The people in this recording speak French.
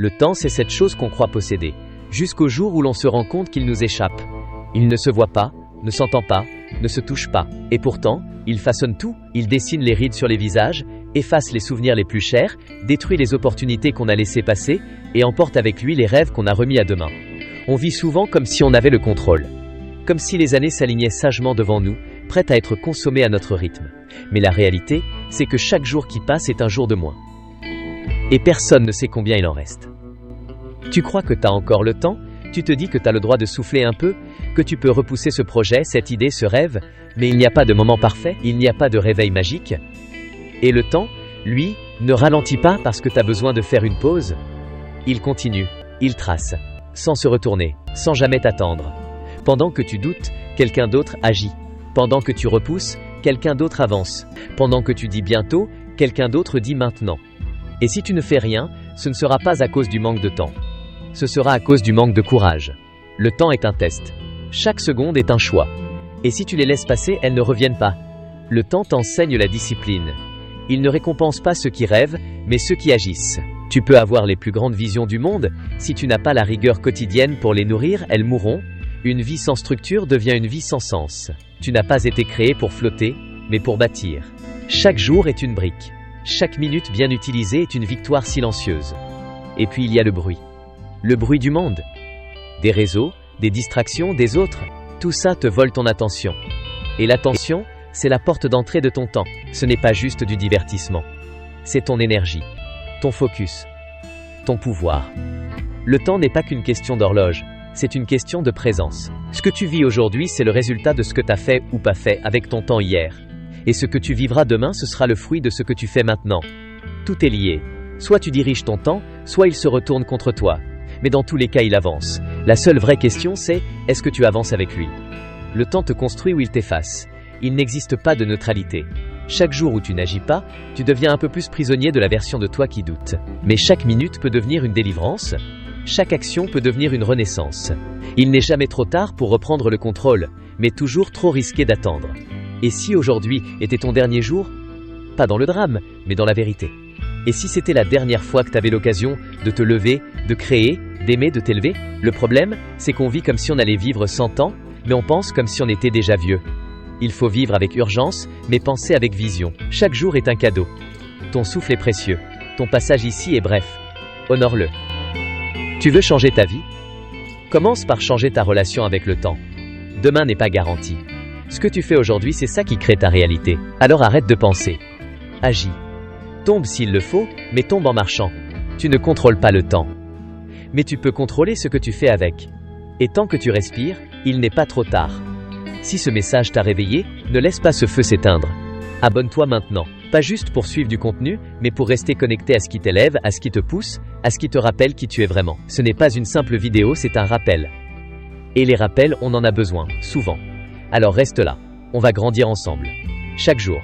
Le temps, c'est cette chose qu'on croit posséder, jusqu'au jour où l'on se rend compte qu'il nous échappe. Il ne se voit pas, ne s'entend pas, ne se touche pas. Et pourtant, il façonne tout, il dessine les rides sur les visages, efface les souvenirs les plus chers, détruit les opportunités qu'on a laissées passer, et emporte avec lui les rêves qu'on a remis à demain. On vit souvent comme si on avait le contrôle. Comme si les années s'alignaient sagement devant nous, prêtes à être consommées à notre rythme. Mais la réalité, c'est que chaque jour qui passe est un jour de moins. Et personne ne sait combien il en reste. Tu crois que t'as encore le temps? Tu te dis que t'as le droit de souffler un peu, que tu peux repousser ce projet, cette idée, ce rêve, mais il n'y a pas de moment parfait, il n'y a pas de réveil magique. Et le temps, lui, ne ralentit pas parce que t'as besoin de faire une pause. Il continue, il trace, sans se retourner, sans jamais t'attendre. Pendant que tu doutes, quelqu'un d'autre agit. Pendant que tu repousses, quelqu'un d'autre avance. Pendant que tu dis bientôt, quelqu'un d'autre dit maintenant. Et si tu ne fais rien, ce ne sera pas à cause du manque de temps. Ce sera à cause du manque de courage. Le temps est un test. Chaque seconde est un choix. Et si tu les laisses passer, elles ne reviennent pas. Le temps t'enseigne la discipline. Il ne récompense pas ceux qui rêvent, mais ceux qui agissent. Tu peux avoir les plus grandes visions du monde, si tu n'as pas la rigueur quotidienne pour les nourrir, elles mourront. Une vie sans structure devient une vie sans sens. Tu n'as pas été créé pour flotter, mais pour bâtir. Chaque jour est une brique. Chaque minute bien utilisée est une victoire silencieuse. Et puis il y a le bruit. Le bruit du monde. Des réseaux, des distractions, des autres. Tout ça te vole ton attention. Et l'attention, c'est la porte d'entrée de ton temps. Ce n'est pas juste du divertissement. C'est ton énergie, ton focus, ton pouvoir. Le temps n'est pas qu'une question d'horloge, c'est une question de présence. Ce que tu vis aujourd'hui, c'est le résultat de ce que tu as fait ou pas fait avec ton temps hier. Et ce que tu vivras demain, ce sera le fruit de ce que tu fais maintenant. Tout est lié. Soit tu diriges ton temps, soit il se retourne contre toi. Mais dans tous les cas, il avance. La seule vraie question, c'est est-ce que tu avances avec lui? Le temps te construit ou il t'efface. Il n'existe pas de neutralité. Chaque jour où tu n'agis pas, tu deviens un peu plus prisonnier de la version de toi qui doute. Mais chaque minute peut devenir une délivrance. Chaque action peut devenir une renaissance. Il n'est jamais trop tard pour reprendre le contrôle, mais toujours trop risqué d'attendre. Et si aujourd'hui était ton dernier jour? Pas dans le drame, mais dans la vérité. Et si c'était la dernière fois que tu avais l'occasion de te lever, de créer, d'aimer, de t'élever? Le problème, c'est qu'on vit comme si on allait vivre 100 ans, mais on pense comme si on était déjà vieux. Il faut vivre avec urgence, mais penser avec vision. Chaque jour est un cadeau. Ton souffle est précieux. Ton passage ici est bref. Honore-le. Tu veux changer ta vie? Commence par changer ta relation avec le temps. Demain n'est pas garanti. Ce que tu fais aujourd'hui, c'est ça qui crée ta réalité. Alors arrête de penser. Agis. Tombe s'il le faut, mais tombe en marchant. Tu ne contrôles pas le temps. Mais tu peux contrôler ce que tu fais avec. Et tant que tu respires, il n'est pas trop tard. Si ce message t'a réveillé, ne laisse pas ce feu s'éteindre. Abonne-toi maintenant. Pas juste pour suivre du contenu, mais pour rester connecté à ce qui t'élève, à ce qui te pousse, à ce qui te rappelle qui tu es vraiment. Ce n'est pas une simple vidéo, c'est un rappel. Et les rappels, on en a besoin, souvent. Alors reste là. On va grandir ensemble. Chaque jour.